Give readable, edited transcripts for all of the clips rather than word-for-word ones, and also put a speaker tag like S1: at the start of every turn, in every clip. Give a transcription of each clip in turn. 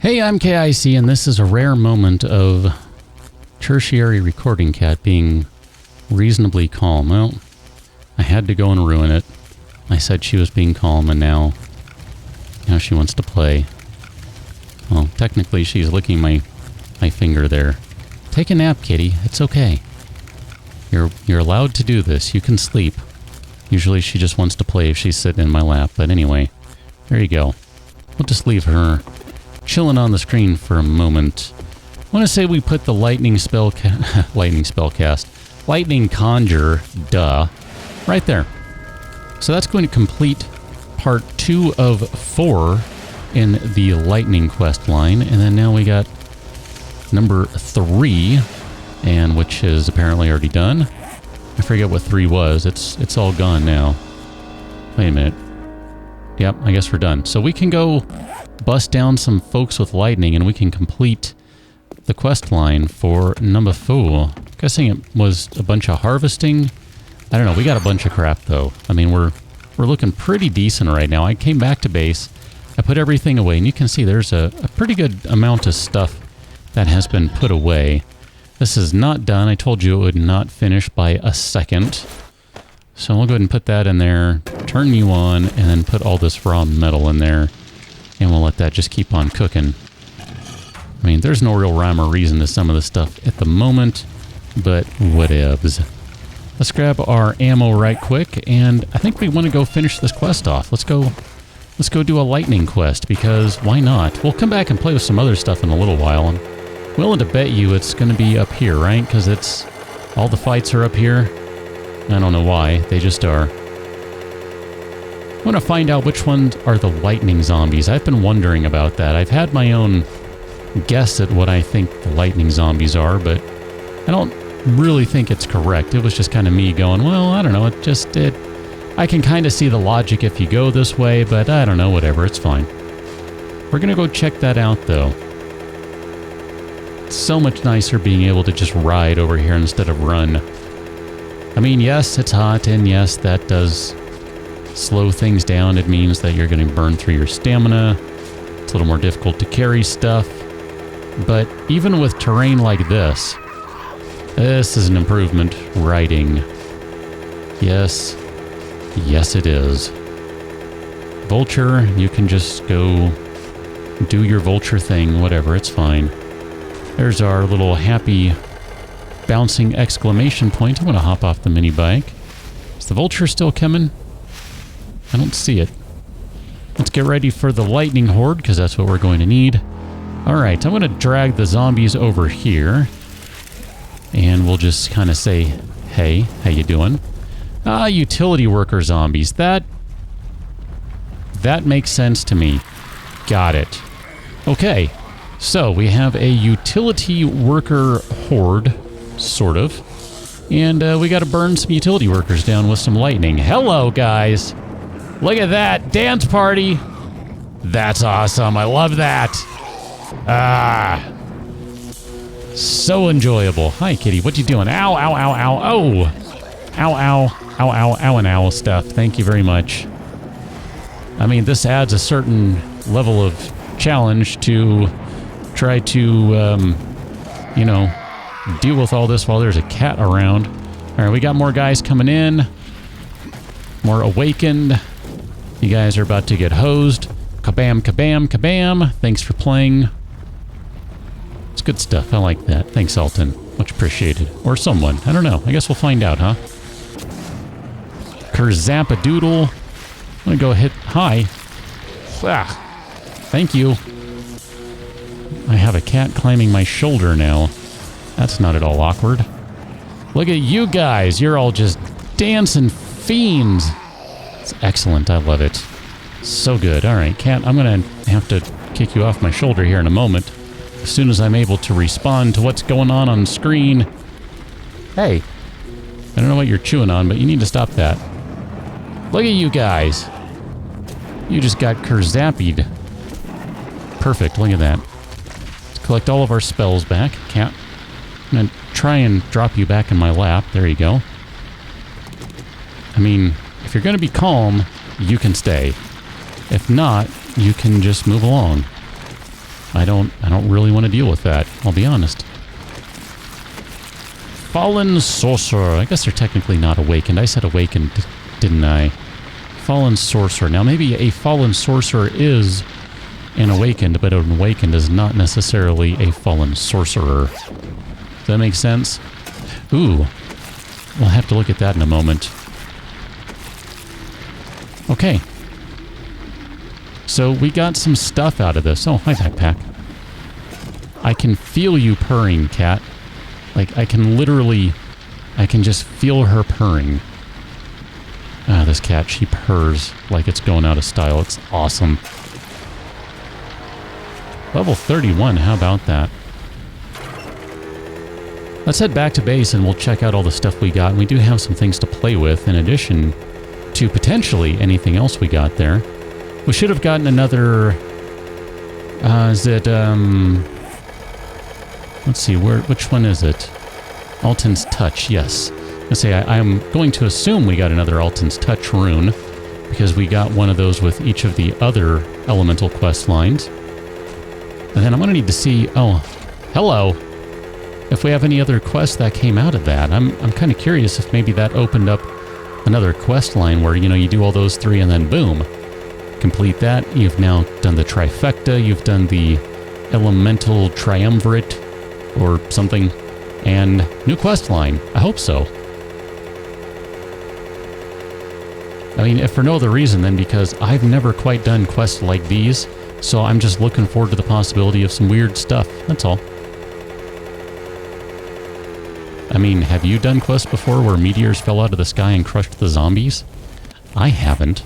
S1: Hey, I'm KIC, and this is a rare moment of tertiary recording cat being reasonably calm. Well, I had to go and ruin it. I said she was being calm, and now she wants to play. Well, technically she's licking my finger there. Take a nap, kitty. It's okay. You're allowed to do this. You can sleep. Usually she just wants to play if she's sitting in my lap, but anyway, there you go. We'll just leave her chilling on the screen for a moment. I want to say we put the lightning conjure, right there. So that's going to complete part 2 of 4 in the lightning quest line, and then now we got number 3, and which is apparently already done. I forget what 3 was. It's all gone now. Wait a minute. Yep, I guess we're done. So we can go bust down some folks with lightning, and we can complete the quest line for number 4. Guessing it was a bunch of harvesting. I don't know. We got a bunch of crap though. I mean, we're looking pretty decent right now. I came back to base. I put everything away, and you can see there's a pretty good amount of stuff that has been put away. This is not done. I told you it would not finish by a second. So we'll go ahead and put that in there, turn you on, and then put all this raw metal in there. And we'll let that just keep on cooking. I mean, there's no real rhyme or reason to some of this stuff at the moment, but whatevs. Let's grab our ammo right quick, and I think we want to go finish this quest off. Let's go do a lightning quest, because why not? We'll come back and play with some other stuff in a little while. I'm willing to bet you it's going to be up here, right? Because all the fights are up here. I don't know why, they just are. I want to find out which ones are the lightning zombies. I've been wondering about that. I've had my own guess at what I think the lightning zombies are, but I don't really think it's correct. It was just kind of me going, well, I don't know, I can kind of see the logic if you go this way, but I don't know, whatever, it's fine. We're gonna go check that out, though. It's so much nicer being able to just ride over here instead of run. I mean, yes, it's hot, and yes, that does slow things down. It means that you're going to burn through your stamina. It's a little more difficult to carry stuff. But even with terrain like this is an improvement. Riding. Yes. Yes, it is. Vulture, you can just go do your vulture thing, whatever, it's fine. There's our little happy bouncing exclamation point. I'm going to hop off the mini bike. Is the vulture still coming? I don't see it. Let's get ready for the lightning horde, because that's what we're going to need. Alright, I'm going to drag the zombies over here. And we'll just kind of say, hey, how you doing? Utility worker zombies. That makes sense to me. Got it. Okay, so we have a utility worker horde, sort of. And we got to burn some utility workers down with some lightning. Hello, guys! Look at that! Dance party! That's awesome. I love that! So enjoyable. Hi, kitty. What you doing? Ow, ow, ow, ow. Oh! Ow, ow. Ow, ow, ow, and ow stuff. Thank you very much. I mean, this adds a certain level of challenge to try to, deal with all this while there's a cat around. Alright, we got more guys coming in. More awakened. You guys are about to get hosed. Kabam, kabam, kabam. Thanks for playing. It's good stuff. I like that. Thanks, Alton. Much appreciated. Or someone. I don't know. I guess we'll find out, huh? Kerzapadoodle. I'm gonna go hit hi. Thank you. I have a cat climbing my shoulder now. That's not at all awkward. Look at you guys. You're all just dancing fiends. It's excellent. I love it. So good. All right, cat, I'm going to have to kick you off my shoulder here in a moment. As soon as I'm able to respond to what's going on screen. Hey. I don't know what you're chewing on, but you need to stop that. Look at you guys. You just got Kerzapied. Perfect. Look at that. Let's collect all of our spells back. Cat. I'm going to try and drop you back in my lap. There you go. I mean, if you're going to be calm, you can stay. If not, you can just move along. I don't really want to deal with that, I'll be honest. Fallen Sorcerer. I guess they're technically not awakened. I said awakened, didn't I? Fallen Sorcerer. Now, maybe a Fallen Sorcerer is an awakened, but an awakened is not necessarily a Fallen Sorcerer. Does that make sense? Ooh. We'll have to look at that in a moment. Okay. So we got some stuff out of this. Oh, hi, backpack. I can feel you purring, cat. Like, I can just feel her purring. Ah, this cat, she purrs like it's going out of style. It's awesome. Level 31, how about that? Let's head back to base and we'll check out all the stuff we got. We do have some things to play with in addition to potentially anything else we got there. We should have gotten another... let's see, which one is it? Alton's Touch, yes. I'm going to assume we got another Alton's Touch rune, because we got one of those with each of the other elemental quest lines. And then I'm going to need to see... Oh, hello! If we have any other quests that came out of that. I'm kind of curious if maybe that opened up another quest line where, you do all those three and then boom. Complete that. You've now done the trifecta. You've done the elemental triumvirate or something. And new quest line. I hope so. I mean, if for no other reason than because I've never quite done quests like these, so I'm just looking forward to the possibility of some weird stuff. That's all. I mean, have you done quests before where meteors fell out of the sky and crushed the zombies? I haven't.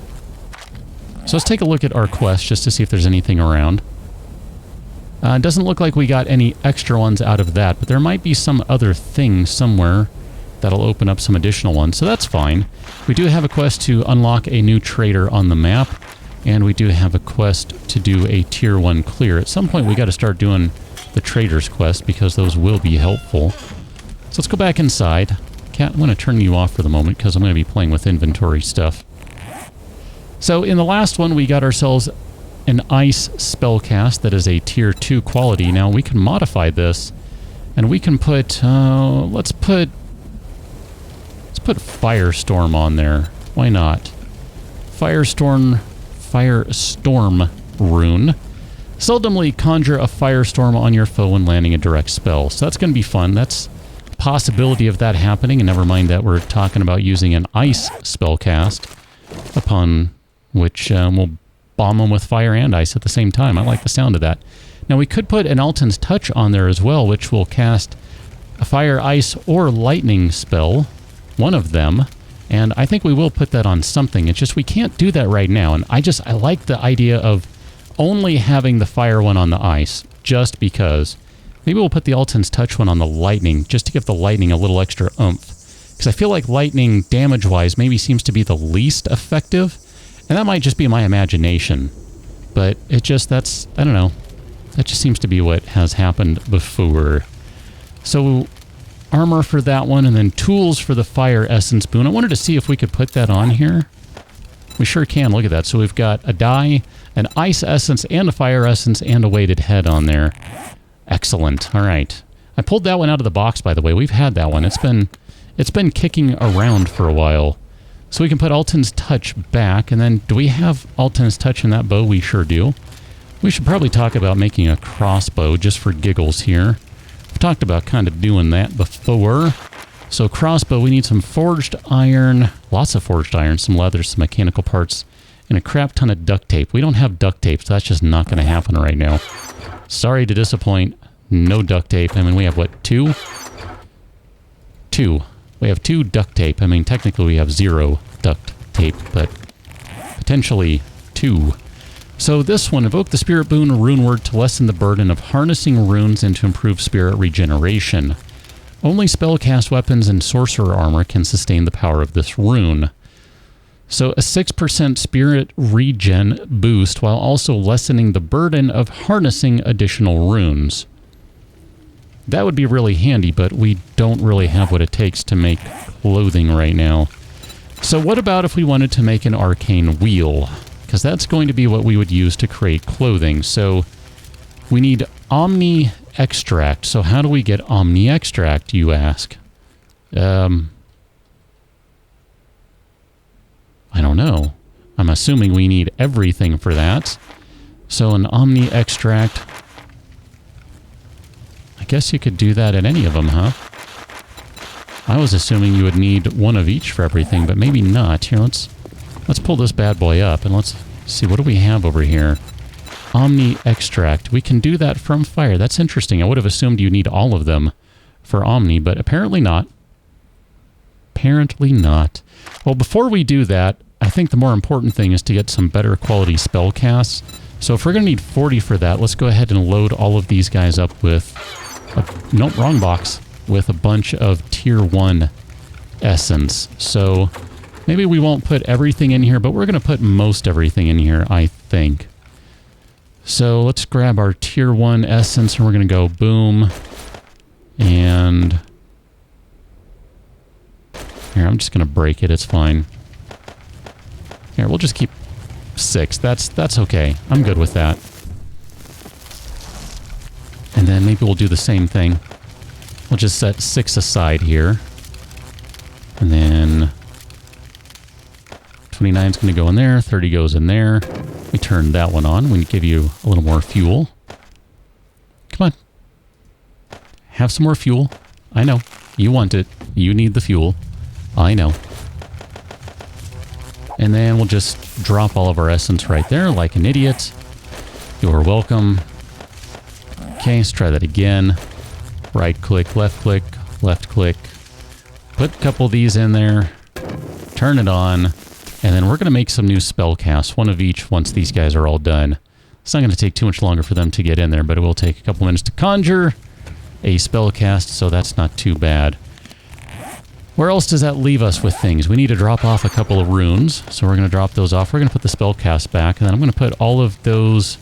S1: So let's take a look at our quest just to see if there's anything around. It doesn't look like we got any extra ones out of that, but there might be some other thing somewhere that'll open up some additional ones, so that's fine. We do have a quest to unlock a new trader on the map, and we do have a quest to do a tier 1 clear. At some point we got to start doing the trader's quest because those will be helpful. So let's go back inside. Cat, I'm going to turn you off for the moment because I'm going to be playing with inventory stuff. So in the last one we got ourselves an ice spellcast that is a tier 2 quality. Now we can modify this and we can put, let's put Firestorm on there. Why not? Firestorm rune. Seldomly conjure a firestorm on your foe when landing a direct spell. So that's going to be fun. That's a possibility of that happening, and never mind that we're talking about using an ice spellcast, upon which we'll bomb them with fire and ice at the same time. I like the sound of that. Now we could put an Alton's Touch on there as well, which will cast a fire, ice, or lightning spell. One of them, and I think we will put that on something. It's just we can't do that right now, and I like the idea of only having the fire one on the ice, just because. Maybe we'll put the Alton's Touch one on the lightning, just to give the lightning a little extra oomph. Because I feel like lightning, damage-wise, maybe seems to be the least effective, and that might just be my imagination. But it just, I don't know, that just seems to be what has happened before. So... armor for that one, and then tools for the fire essence boon. I wanted to see if we could put that on here. We sure can. Look at that. So we've got a die, an ice essence, and a fire essence, and a weighted head on there. Excellent. All right. I pulled that one out of the box, by the way. We've had that one. It's been kicking around for a while. So we can put Alton's Touch back, and then do we have Alton's Touch in that bow? We sure do. We should probably talk about making a crossbow just for giggles here. I've talked about kind of doing that before. So crossbow, we need some forged iron, lots of forged iron, some leather, some mechanical parts, and a crap ton of duct tape. We don't have duct tape, so that's just not going to happen right now. Sorry to disappoint. No duct tape. I mean, we have what, 2? 2. We have 2 duct tape. I mean, technically we have 0 duct tape, but potentially 2. So this one, evoke the spirit boon rune word to lessen the burden of harnessing runes and to improve spirit regeneration. Only spellcast weapons and sorcerer armor can sustain the power of this rune. So a 6% spirit regen boost while also lessening the burden of harnessing additional runes. That would be really handy, but we don't really have what it takes to make clothing right now. So what about if we wanted to make an arcane wheel? Because that's going to be what we would use to create clothing. So We need Omni Extract. So how do we get Omni Extract, you ask? I don't know. I'm assuming we need everything for that. So an Omni Extract... I guess you could do that at any of them, huh? I was assuming you would need one of each for everything, but maybe not. Here, let's pull this bad boy up and let's see, what do we have over here? Omni Extract. We can do that from fire. That's interesting. I would have assumed you need all of them for Omni, but apparently not. Apparently not. Well, before we do that, I think the more important thing is to get some better quality spell casts. So if we're going to need 40 for that, let's go ahead and load all of these guys up with... nope, wrong box. With a bunch of tier 1 essence. So maybe we won't put everything in here, but we're going to put most everything in here, I think. So let's grab our tier 1 essence and we're going to go boom. And here, I'm just going to break it. It's fine. Here, we'll just keep 6. That's okay. I'm good with that. And then maybe we'll do the same thing. We'll just set 6 aside here. And then 29 is going to go in there. 30 goes in there. We turn that one on. We give you a little more fuel. Come on. Have some more fuel. I know. You want it. You need the fuel. I know. And then we'll just drop all of our essence right there like an idiot. You're welcome. Okay, let's try that again. Right click, left click, left click. Put a couple of these in there. Turn it on. And then we're going to make some new spell casts. One of each once these guys are all done. It's not going to take too much longer for them to get in there, but it will take a couple minutes to conjure a spell cast, so that's not too bad. Where else does that leave us with things? We need to drop off a couple of runes, so we're going to drop those off. We're going to put the spell cast back, and then I'm going to put all of those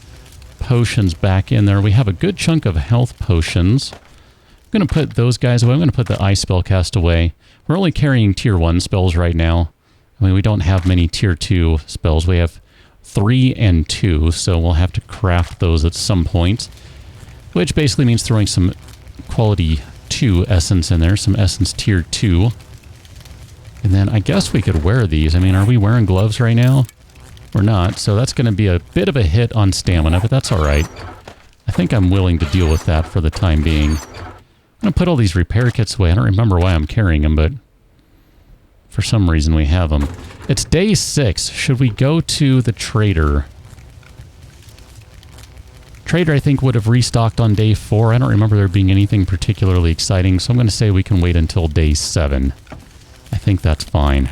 S1: potions back in there. We have a good chunk of health potions. I'm going to put those guys away. I'm going to put the ice spell cast away. We're only carrying tier 1 spells right now. I mean, we don't have many tier 2 spells. We have 3 and 2, so we'll have to craft those at some point, which basically means throwing some quality 2 essence in there, some essence tier 2. And then I guess we could wear these. I mean, are we wearing gloves right now? We're not, so that's going to be a bit of a hit on stamina, but that's all right. I think I'm willing to deal with that for the time being. I'm going to put all these repair kits away. I don't remember why I'm carrying them, but for some reason we have them. It's day 6. Should we go to the trader? Trader, I think, would have restocked on day 4. I don't remember there being anything particularly exciting, so I'm going to say we can wait until day 7. I think that's fine.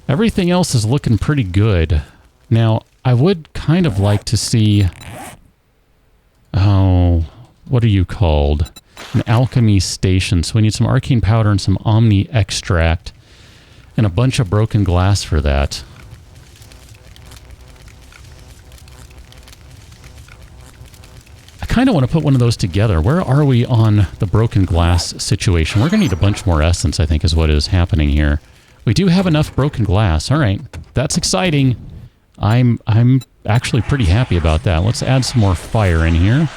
S1: Everything else is looking pretty good. Now, I would kind of like to see... Oh, what are you called? An alchemy station. So we need some arcane powder and some omni extract. And a bunch of broken glass for that. I kind of want to put one of those together. Where are we on the broken glass situation? We're going to need a bunch more essence, I think, is what is happening here. We do have enough broken glass. All right. That's exciting. I'm actually pretty happy about that. Let's add some more fire in here.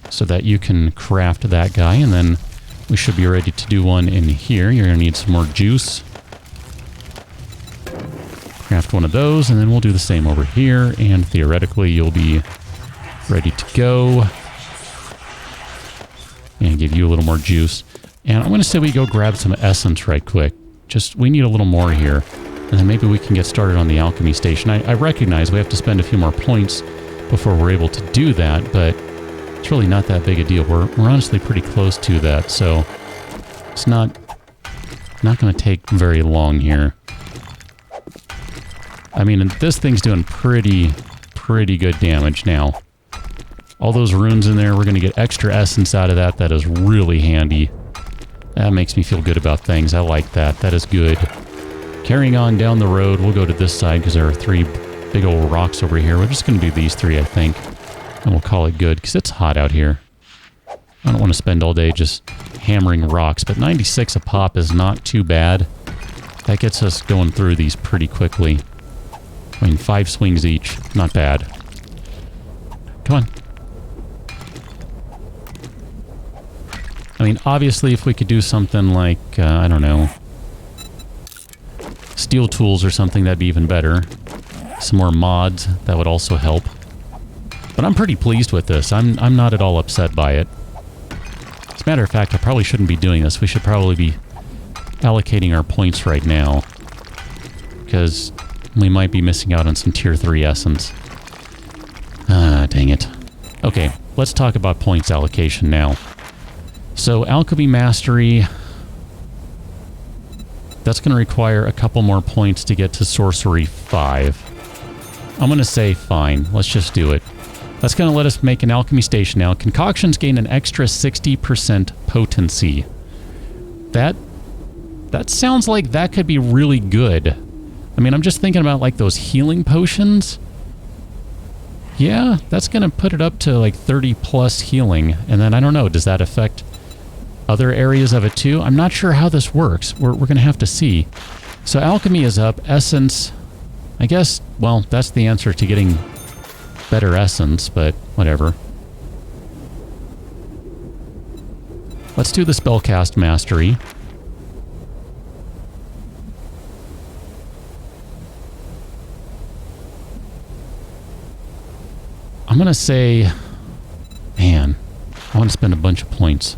S1: So that you can craft that guy, and then we should be ready to do one in here. You're going to need some more juice. Craft one of those, and then we'll do the same over here, and theoretically you'll be ready to go. And give you a little more juice. And I'm going to say we go grab some essence right quick. Just, we need a little more here. And then maybe we can get started on the alchemy station. I recognize we have to spend a few more points before we're able to do that, but it's really not that big a deal. We're honestly pretty close to that, so it's not going to take very long here. I mean, this thing's doing pretty good damage now. All those runes in there, we're going to get extra essence out of that. That is really handy. That makes me feel good about things. I like that. That is good. Carrying on down the road, we'll go to this side because there are 3 big old rocks over here. We're just going to do these 3, I think. And we'll call it good, because it's hot out here. I don't want to spend all day just hammering rocks, but 96 a pop is not too bad. That gets us going through these pretty quickly. I mean, 5 swings each, not bad. Come on. I mean, obviously, if we could do something like, I don't know, steel tools or something, that'd be even better. Some more mods, that would also help. But I'm pretty pleased with this. I'm not at all upset by it. As a matter of fact, I probably shouldn't be doing this. We should probably be allocating our points right now, because we might be missing out on some tier 3 essence. Ah, dang it. Okay, let's talk about points allocation now. So, Alchemy Mastery, that's going to require a couple more points to get to Sorcery 5. I'm going to say fine, let's just do it. That's going to let us make an alchemy station now. Concoctions gain an extra 60% potency. That sounds like that could be really good. I mean, I'm just thinking about like those healing potions. Yeah, that's going to put it up to like 30 plus healing. And then I don't know, does that affect other areas of it too? I'm not sure how this works. We're going to have to see. So alchemy is up. Essence, I guess, well, that's the answer to getting better essence, but whatever. Let's do the spellcast mastery. I'm going to say, man, I want to spend a bunch of points.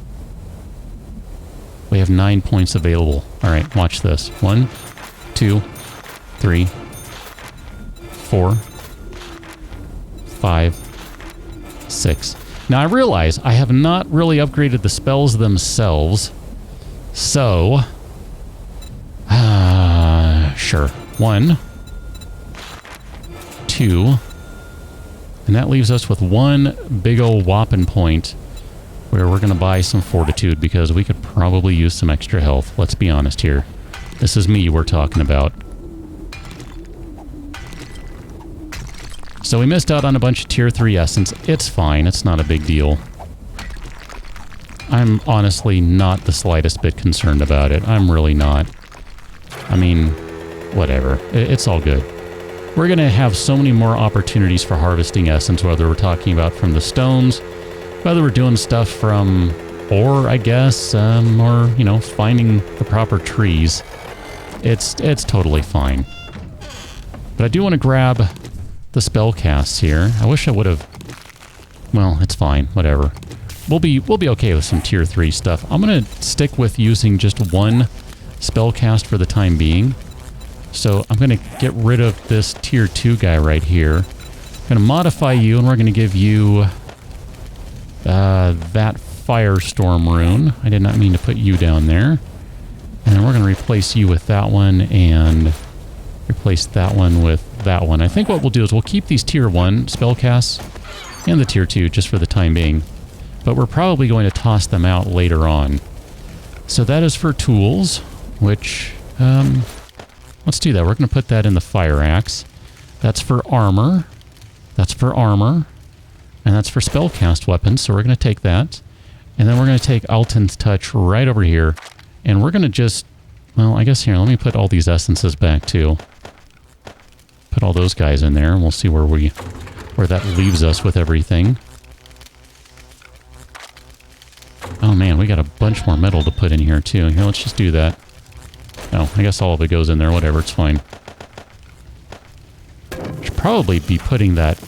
S1: We have 9 points available. All right, watch this. 1, 2, 3, 4, 5, 6. Now, I realize I have not really upgraded the spells themselves. So, sure. 1, 2, and that leaves us with one big old whopping point where we're going to buy some fortitude because we could probably use some extra health. Let's be honest here. This is me we're talking about. So we missed out on a bunch of tier 3 essence. It's fine. It's not a big deal. I'm honestly not the slightest bit concerned about it. I'm really not. I mean, whatever. It's all good. We're going to have so many more opportunities for harvesting essence, whether we're talking about from the stones, whether we're doing stuff from ore, I guess, or, you know, finding the proper trees. It's totally fine. But I do want to grab the spell casts here. I wish I would have... Well, it's fine. Whatever. We'll be okay with some tier 3 stuff. I'm going to stick with using just one spell cast for the time being. So I'm going to get rid of this tier 2 guy right here. I'm going to modify you, and we're going to give you that firestorm rune. I did not mean to put you down there. And then we're going to replace you with that one, and replace that one with that one. I think what we'll do is we'll keep these tier 1 spellcasts and the tier 2 just for the time being. But we're probably going to toss them out later on. So that is for tools, which... let's do that. We're going to put that in the fire axe. That's for armor. That's for armor. And that's for spellcast weapons. So we're going to take that. And then we're going to take Alton's Touch right over here. And we're going to just... Well, I guess here, let me put all these essences back too. Put all those guys in there, and we'll see where that leaves us with everything. Oh man, we got a bunch more metal to put in here too. Here, let's just do that. Oh, I guess all of it goes in there. Whatever, it's fine. Should probably be putting that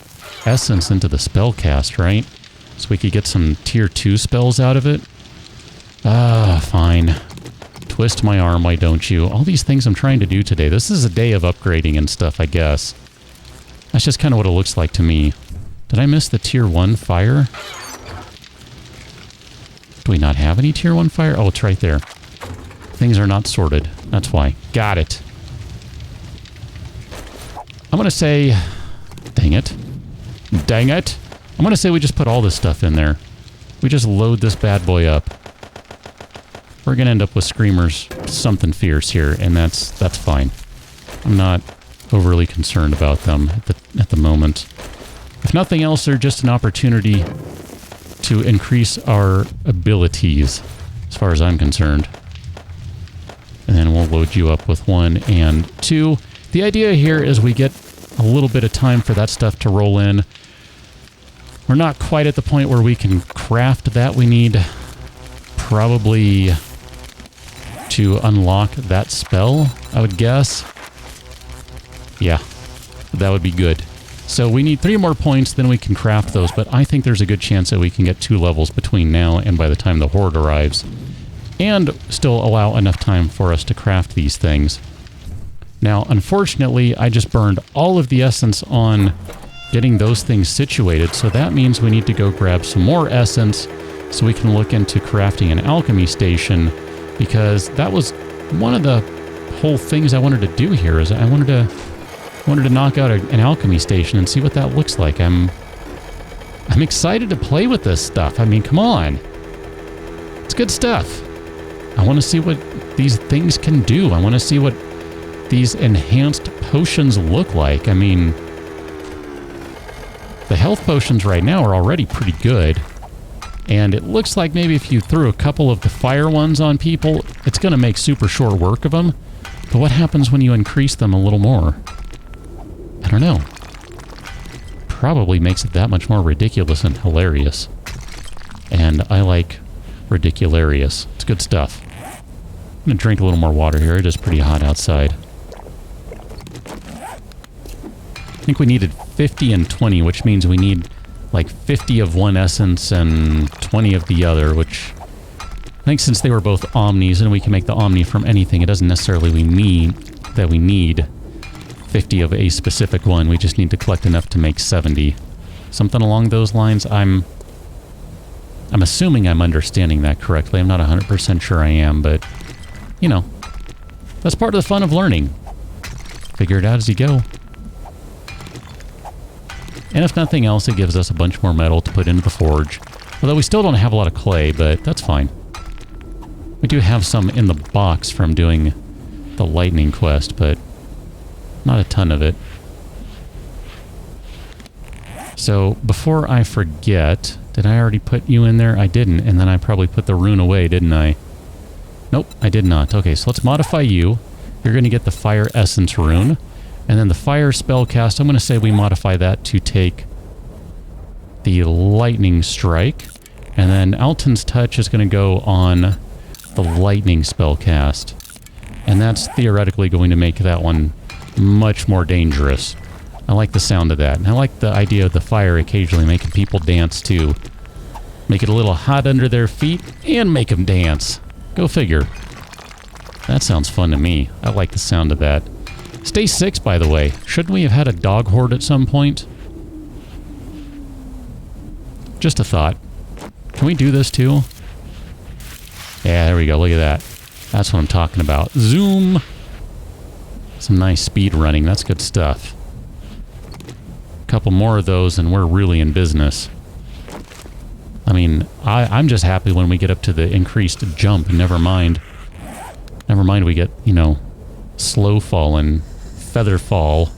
S1: essence into the spell cast, right? So we could get some tier 2 spells out of it. Ah, fine. Twist my arm, why don't you? All these things I'm trying to do today. This is a day of upgrading and stuff, I guess. That's just kind of what it looks like to me. Did I miss the tier 1 fire? Do we not have any tier 1 fire? Oh, it's right there. Things are not sorted. That's why. Got it. I'm going to say... Dang it. Dang it. I'm going to say we just put all this stuff in there. We just load this bad boy up. We're going to end up with screamers, something fierce here, and that's fine. I'm not overly concerned about them at the moment. If nothing else, they're just an opportunity to increase our abilities, as far as I'm concerned. And then we'll load you up with 1 and 2. The idea here is we get a little bit of time for that stuff to roll in. We're not quite at the point where we can craft that. We need probably to unlock that spell, I would guess. Yeah, that would be good. So we need 3 more points, then we can craft those, but I think there's a good chance that we can get 2 levels between now and by the time the Horde arrives. And still allow enough time for us to craft these things. Now, unfortunately, I just burned all of the essence on getting those things situated, so that means we need to go grab some more essence so we can look into crafting an alchemy station, because that was one of the whole things I wanted to do here. Is I wanted to knock out an alchemy station and see what that looks like. I'm excited to play with this stuff. I mean, come on. It's good stuff. I want to see what these things can do. I want to see what these enhanced potions look like. I mean, the health potions right now are already pretty good. And it looks like maybe if you threw a couple of the fire ones on people, it's going to make super short work of them. But what happens when you increase them a little more? I don't know. Probably makes it that much more ridiculous and hilarious. And I like ridicularious. It's good stuff. I'm going to drink a little more water here. It is pretty hot outside. I think we needed 50 and 20, which means we need like 50 of one essence and 20 of the other, which I think since they were both omnis and we can make the omni from anything, it doesn't necessarily mean that we need 50 of a specific one. We just need to collect enough to make 70. Something along those lines. I'm assuming I'm understanding that correctly. I'm not 100% sure I am, but you know, that's part of the fun of learning. Figure it out as you go. And if nothing else, it gives us a bunch more metal to put into the forge. Although we still don't have a lot of clay, but that's fine. We do have some in the box from doing the lightning quest, but not a ton of it. So, before I forget, did I already put you in there? I didn't, and then I probably put the rune away, didn't I? Nope, I did not. Okay, so let's modify you. You're going to get the fire essence rune. And then the fire spell cast, I'm going to say we modify that to take the lightning strike. And then Alton's touch is going to go on the lightning spell cast. And that's theoretically going to make that one much more dangerous. I like the sound of that. And I like the idea of the fire occasionally making people dance too. Make it a little hot under their feet and make them dance. Go figure. That sounds fun to me. I like the sound of that. Stay 6, by the way. Shouldn't we have had a dog horde at some point? Just a thought. Can we do this too? Yeah, there we go. Look at that. That's what I'm talking about. Zoom! Some nice speed running. That's good stuff. A couple more of those and we're really in business. I mean, I'm just happy when we get up to the increased jump. Never mind we get, you know, slow fall and feather fall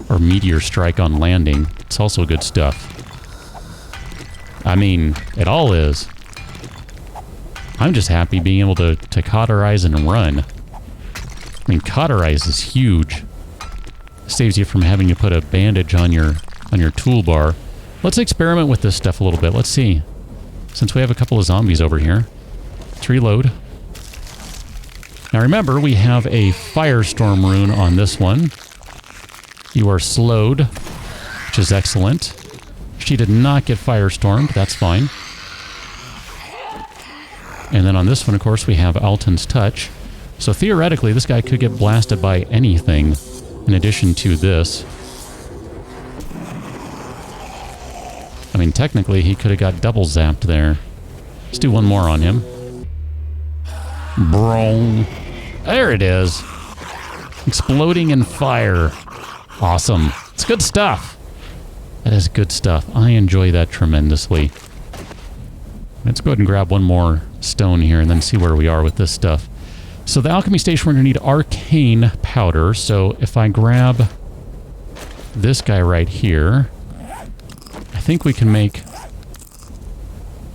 S1: or meteor strike on landing. It's also good stuff. I mean, it all is. I'm just happy being able to cauterize and run. I mean, cauterize is huge. Saves you from having to put a bandage on your toolbar. Let's experiment with this stuff a little bit. Let's see. Since we have a couple of zombies over here. Let's reload. Now remember, we have a firestorm rune on this one. You are slowed, which is excellent. She did not get firestormed. That's fine. And then on this one, of course, we have Alton's touch. So theoretically, this guy could get blasted by anything in addition to this. I mean, technically, he could have got double zapped there. Let's do one more on him. Bro. There it is. Exploding in fire. Awesome. It's good stuff. That is good stuff. I enjoy that tremendously. Let's go ahead and grab one more stone here and then see where we are with this stuff. So the alchemy station, we're going to need arcane powder. So if I grab this guy right here, I think we can make...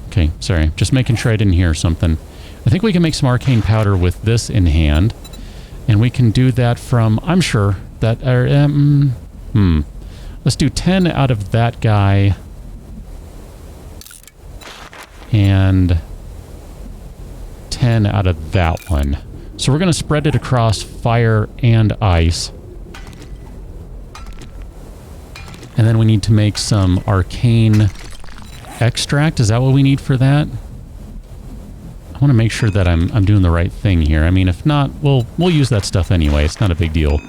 S1: Okay, sorry. Just making sure I didn't hear something. I think we can make some arcane powder with this in hand. And we can do that from... I'm sure that... Let's do 10 out of that guy. and 10 out of that one. So we're going to spread it across fire and ice. And then we need to make some arcane extract. Is that what we need for that? I want to make sure that I'm doing the right thing here. I mean, if not, we'll use that stuff anyway. It's not a big deal.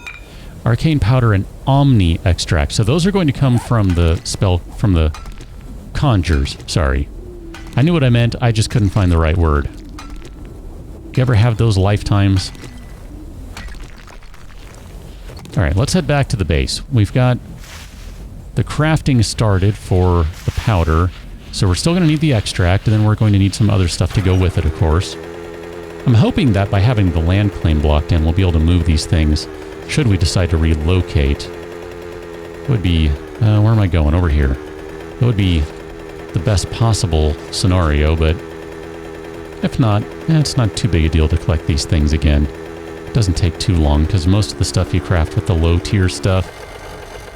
S1: Arcane powder and omni extract. So those are going to come from the spell, from the conjures. Sorry. I knew what I meant. I just couldn't find the right word. You ever have those lifetimes? Alright, let's head back to the base. We've got the crafting started for the powder. So we're still going to need the extract, and then we're going to need some other stuff to go with it, of course. I'm hoping that by having the land claim blocked in, we'll be able to move these things, should we decide to relocate. It would be... where am I going? Over here. It would be the best possible scenario, but if not, it's not too big a deal to collect these things again. It doesn't take too long, because most of the stuff you craft with the low-tier stuff,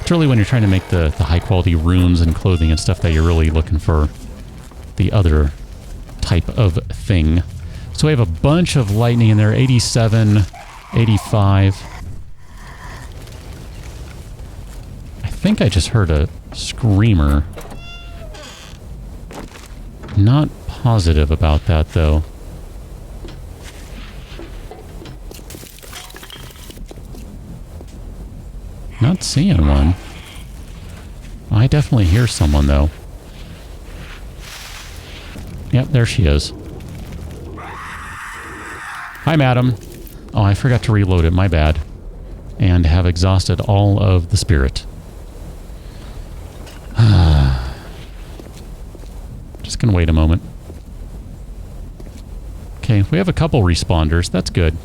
S1: it's really when you're trying to make the high-quality runes and clothing and stuff that you're really looking for the other type of thing. So we have a bunch of lightning in there, 87, 85. I think I just heard a screamer. Not positive about that, though. Not seeing one. I definitely hear someone, though. Yep, there she is. Hi, madam. Oh, I forgot to reload it. My bad. And have exhausted all of the spirit. Just gonna wait a moment. Okay, we have a couple responders. That's good.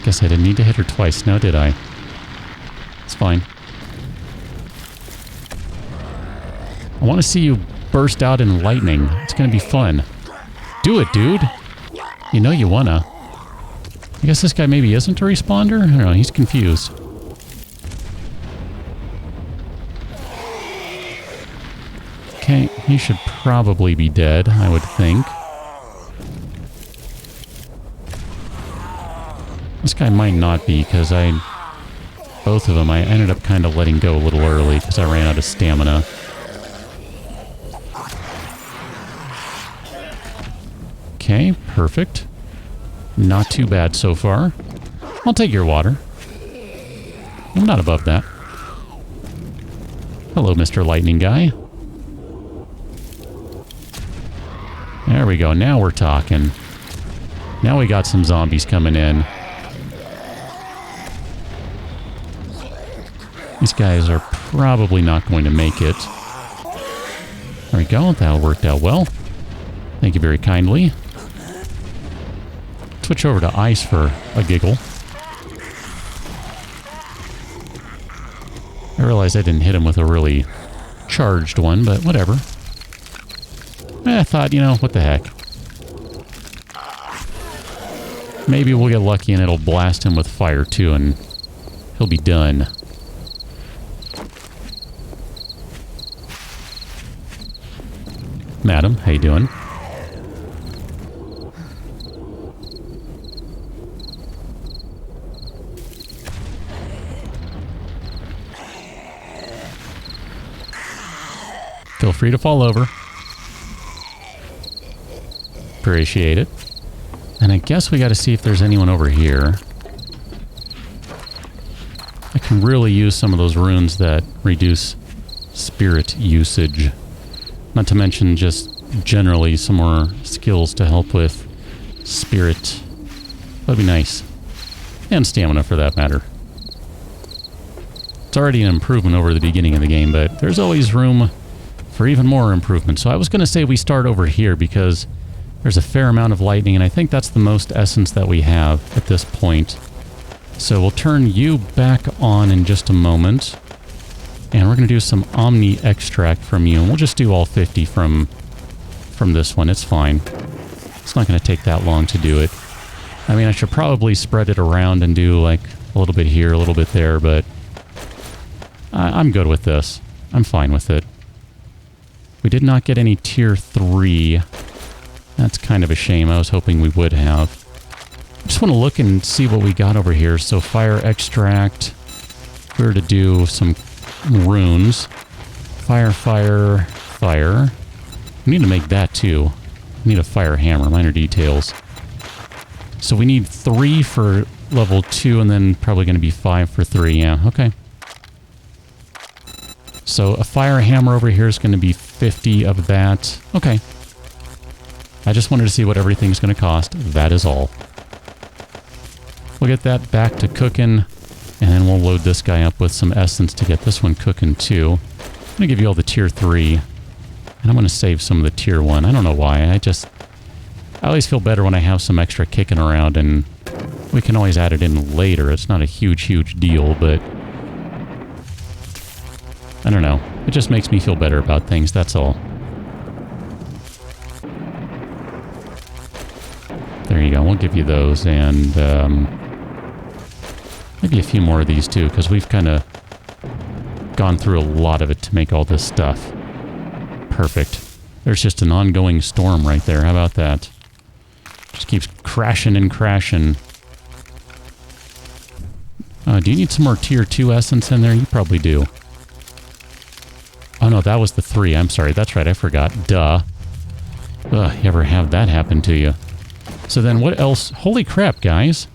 S1: Guess I didn't need to hit her twice, now did I? It's fine. I want to see you burst out in lightning. It's going to be fun. Do it, dude! You know you wanna. I guess this guy maybe isn't a responder? I don't know, he's confused. Okay, he should probably be dead, I would think. This guy might not be, because both of them, I ended up kind of letting go a little early, because I ran out of stamina. Okay, perfect. Not too bad so far. I'll take your water. I'm not above that. Hello, Mr. Lightning Guy. There we go, now we're talking. Now we got some zombies coming in. These guys are probably not going to make it. There we go, that worked out well. Thank you very kindly. Switch over to ice for a giggle. I realized I didn't hit him with a really charged one, but whatever. I thought, you know, what the heck. Maybe we'll get lucky and it'll blast him with fire too, and he'll be done. Madam, how you doing? Feel free to fall over. Appreciate it. And I guess we got to see if there's anyone over here. I can really use some of those runes that reduce spirit usage. Not to mention just generally some more skills to help with spirit. That'd be nice. And stamina for that matter. It's already an improvement over the beginning of the game, but there's always room for even more improvement. So I was going to say we start over here because there's a fair amount of lightning, and I think that's the most essence that we have at this point. So we'll turn you back on in just a moment. And we're going to do some Omni extract from you, and we'll just do all 50 from this one. It's fine. It's not going to take that long to do it. I mean, I should probably spread it around and do like a little bit here, a little bit there, but I'm good with this. I'm fine with it. We did not get any tier 3. That's kind of a shame. I was hoping we would have. Just want to look and see what we got over here. So fire extract. If we were to do some runes. Fire, fire, fire. We need to make that too. We need a fire hammer. Minor details. So we need 3 for level 2 and then probably going to be 5 for 3. Yeah, okay. So a fire hammer over here is going to be 50 of that. Okay. I just wanted to see what everything's going to cost. That is all. We'll get that back to cooking, and then we'll load this guy up with some essence to get this one cooking too. I'm going to give you all the tier 3, and I'm going to save some of the tier 1. I don't know why. I always feel better when I have some extra kicking around, and we can always add it in later. It's not a huge deal, but I don't know. It just makes me feel better about things, that's all. There you go. We'll give you those, and maybe a few more of these too, because we've kind of gone through a lot of it to make all this stuff. Perfect. There's just an ongoing storm right there. How about that? Just keeps crashing and crashing. Do you need some more tier 2 essence in there? You probably do. Oh no, that was the 3. I'm sorry. That's right. I forgot. Duh. Ugh, you ever have that happen to you? So then what else? Holy crap, guys.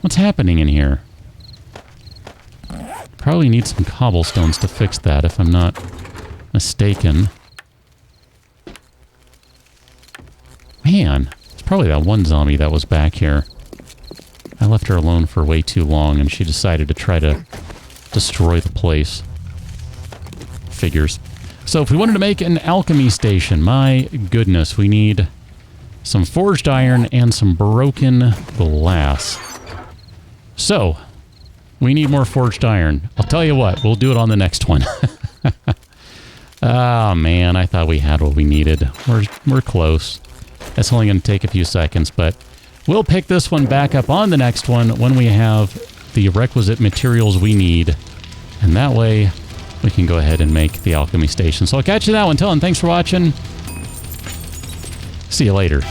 S1: What's happening in here? Probably need some cobblestones to fix that, if I'm not mistaken. Man, it's probably that one zombie that was back here. I left her alone for way too long, and she decided to try to destroy the place. Figures. So if we wanted to make an alchemy station, my goodness, we need some forged iron and some broken glass. So, we need more forged iron. I'll tell you what, we'll do it on the next one. Oh man, I thought we had what we needed. We're close. That's only going to take a few seconds, but we'll pick this one back up on the next one when we have the requisite materials we need. And that way, we can go ahead and make the alchemy station. So I'll catch you that one. Till then, thanks for watching. See you later.